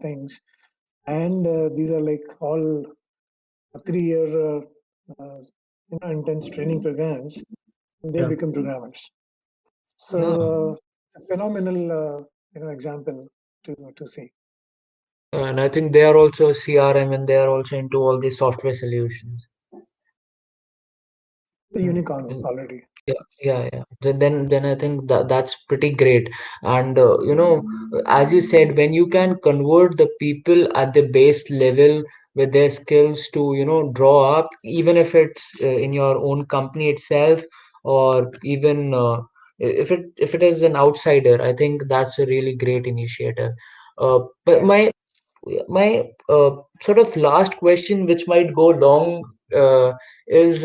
things. And these are like all 3 year intense training programs. And they Yeah. become programmers. So Yeah. a phenomenal example to see. And I think they are also CRM, and they are also into all the software solutions. The Mm. unicorn Mm. already. Yeah, yeah, yeah. Then I think that's pretty great. And as you said, when you can convert the people at the base level with their skills to draw up, even if it's in your own company itself, or even if it is an outsider, I think that's a really great initiative. But Right. my sort of last question, which might go long, is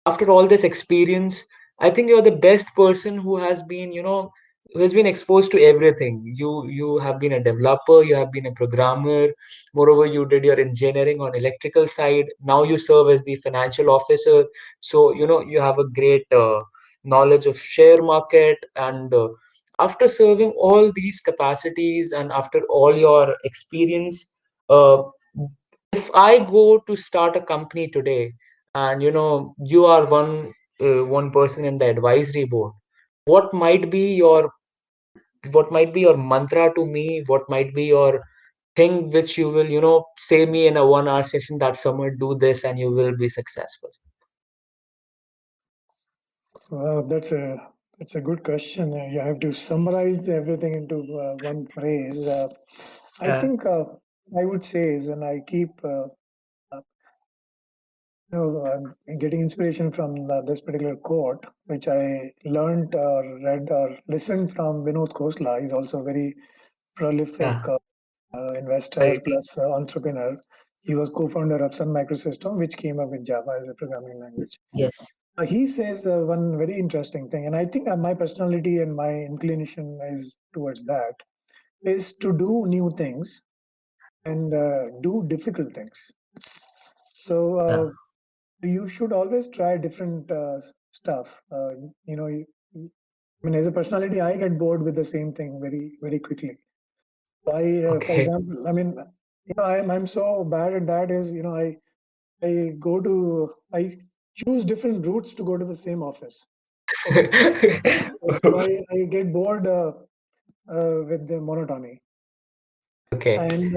after all this experience, I think you're the best person who has been, who has been exposed to everything. You have been a developer, you have been a programmer. Moreover, you did your engineering on electrical side. Now you serve as the financial officer. So you have a great knowledge of share market. And after serving all these capacities and after all your experience, uh, if I go to start a company today, and you are one person in the advisory board, what might be your what might be your mantra to me? What might be your thing which you will say me in a 1 hour session that Summer, do this and you will be successful? That's a good question. You have to summarize everything into one phrase. I Yeah, think I would say is, and I keep uh, I'm getting inspiration from this particular quote, which I learned or read or listened from Vinod Khosla. He's also a very prolific yeah, investor right. plus entrepreneur. He was co-founder of Sun Microsystem, which came up with Java as a programming language. Yes. He says one very interesting thing, and I think my personality and my inclination is towards that, is to do new things and do difficult things. So Yeah. you should always try different stuff. I mean, as a personality, I get bored with the same thing very, very quickly. For Okay. example, I mean, I'm so bad at that. Is I choose different routes to go to the same office. So I get bored with the monotony. Okay. And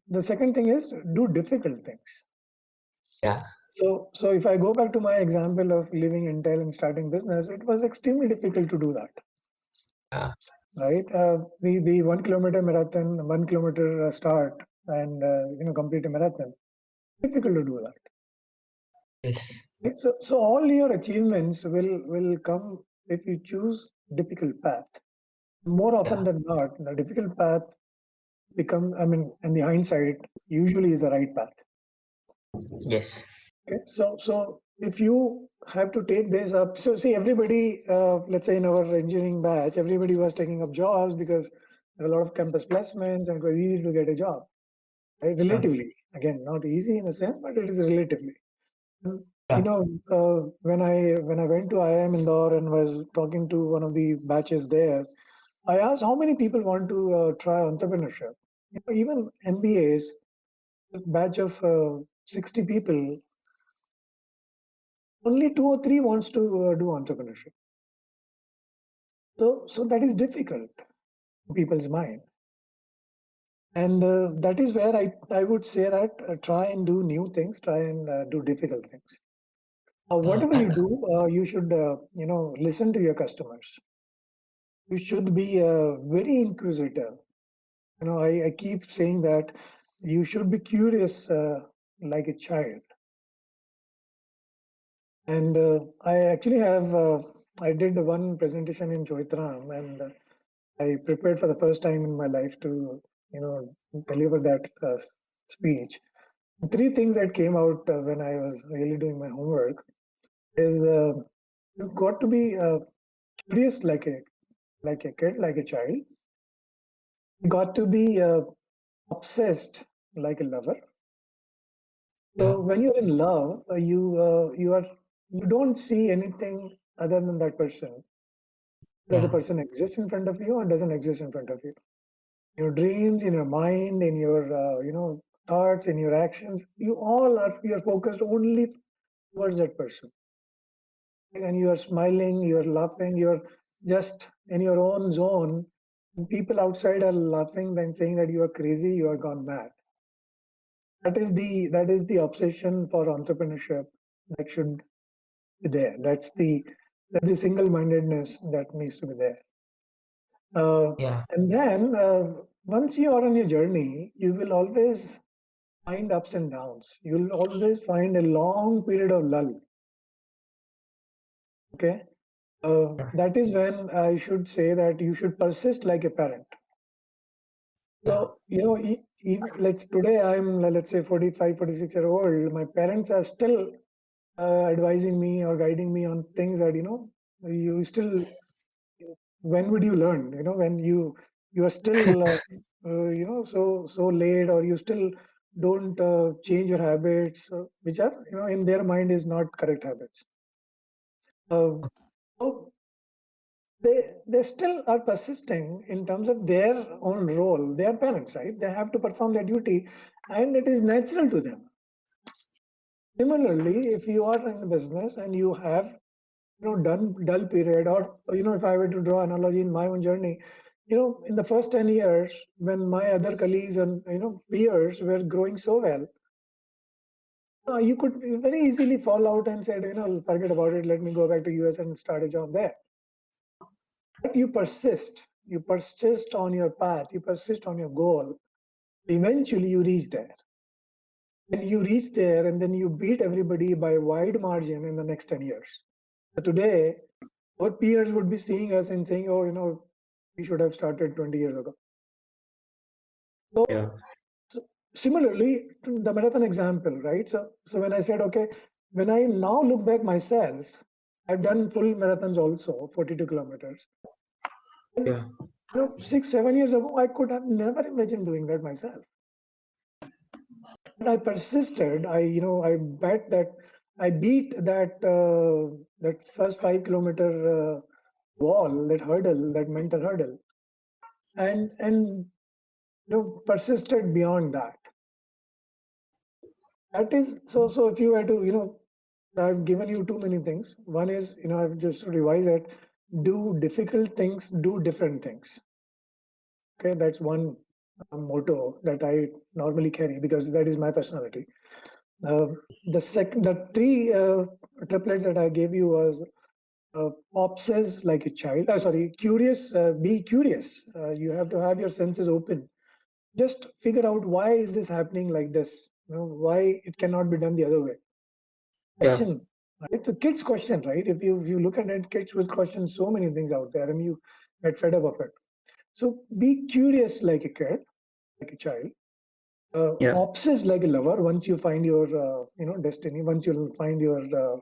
the second thing is do difficult things. Yeah. So if I go back to my example of leaving Intel and starting business, it was extremely difficult to do that, Yeah. right? The 1 kilometer marathon, 1 kilometer start, and complete a marathon. Difficult to do that. Yes. Right? So all your achievements will come if you choose difficult path. More often Yeah. than not, the difficult path I mean, in the hindsight, usually is the right path. Yes. Okay, so if you have to take this up, so see everybody, let's say in our engineering batch, everybody was taking up jobs because there were a lot of campus placements and it was easy to get a job, right? Yeah. Relatively, again, not easy in a sense, but it is relatively. And, Yeah. when I went to IIM Indore and was talking to one of the batches there, I asked how many people want to try entrepreneurship. Even MBAs, a batch of 60 people, only 2 or 3 wants to do entrepreneurship. So that is difficult in people's mind, and that is where I would say that try and do new things, try and do difficult things. Whatever you Uh, do, you should listen to your customers. You should be very inquisitive. I keep saying that you should be curious like a child. And I actually I did one presentation in Choitram, and I prepared for the first time in my life to, deliver that speech. 3 things that came out when I was really doing my homework is you've got to be curious like a kid, like a child. You got to be obsessed like a lover. yeah. So when you're in love, you don't see anything other than that person. Whether the Yeah. person exists in front of you or doesn't exist in front of you. Your dreams, in your mind, in your thoughts, in your actions, you're focused only towards that person, and you are smiling, you are laughing, you're just in your own zone. People outside are laughing and saying that you are crazy, you are gone mad. That is the obsession for entrepreneurship that should be there. That's the single-mindedness that needs to be there. Uh, Yeah. and then once you are on your journey, you will always find ups and downs. You'll always find a long period of lull. Okay. Yeah. That is when I should say that you should persist like a parent. Yeah. So, even let's today I'm let's say 45, 46 year old. My parents are still advising me or guiding me on things that you still when would you learn? When you are still so late, or you still don't change your habits, which are in their mind is not correct habits. So they still are persisting in terms of their own role. They are parents, right? They have to perform their duty, and it is natural to them. Similarly, if you are in business and you have done dull period, or if I were to draw analogy in my own journey, in the first 10 years, when my other colleagues and peers were growing so well, you could very easily fall out and said, forget about it, let me go back to US and start a job there. But you persist on your path, you persist on your goal. Eventually you reach there, and you reach there, and then you beat everybody by a wide margin in the next 10 years. So today, our peers would be seeing us and saying, oh, we should have started 20 years ago. So, Yeah. Similarly, the marathon example, right? So when I said, okay, when I now look back myself, I've done full marathons also, 42 kilometers. And, Yeah. 6-7 years ago, I could have never imagined doing that myself. But I persisted. I bet that I beat that first 5 kilometer wall, that hurdle, that mental hurdle, and persisted beyond that. That is so. If you were to, I've given you too many things. One is, I've just revised it. Do difficult things, do different things. Okay, that's one motto that I normally carry, because that is my personality. The three triplets that I gave you was obsess like a child. Sorry, curious. Be curious. You have to have your senses open. Just figure out, why is this happening like this? Why it cannot be done the other way. Yeah. Question, right? So kids question, right? If you look at it, kids will question so many things out there, and you get fed up of it. So be curious like a kid, like a child. Yeah. Obsessed like a lover. Once you find your destiny, once you find your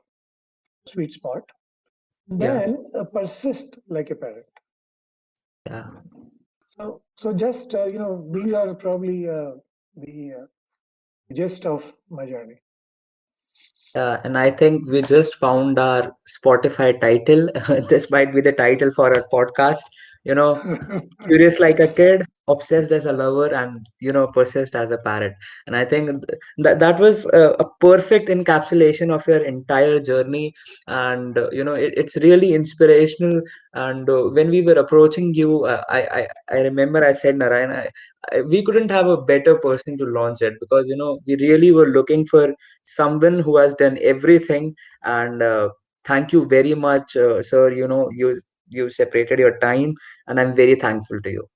sweet spot, Yeah. then persist like a parent. Yeah. So just these are probably the gist of my journey. And I think we just found our Spotify title. This might be the title for our podcast. You know, curious like a kid, obsessed as a lover, and persist as a parrot. And I think that was a perfect encapsulation of your entire journey. And it's really inspirational. And when we were approaching you, I remember I said, Narayan, we couldn't have a better person to launch it, because we really were looking for someone who has done everything. And thank you very much, sir. You separated your time, and I'm very thankful to you.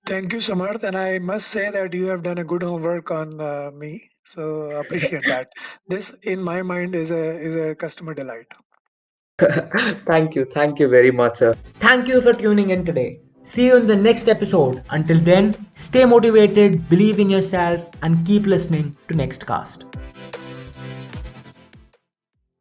Thank you, Samarth, and I must say that you have done a good homework on me. So appreciate that. This, in my mind, is a customer delight. Thank you very much, sir. Thank you for tuning in today. See you in the next episode. Until then, stay motivated, believe in yourself, and keep listening to Nextcast.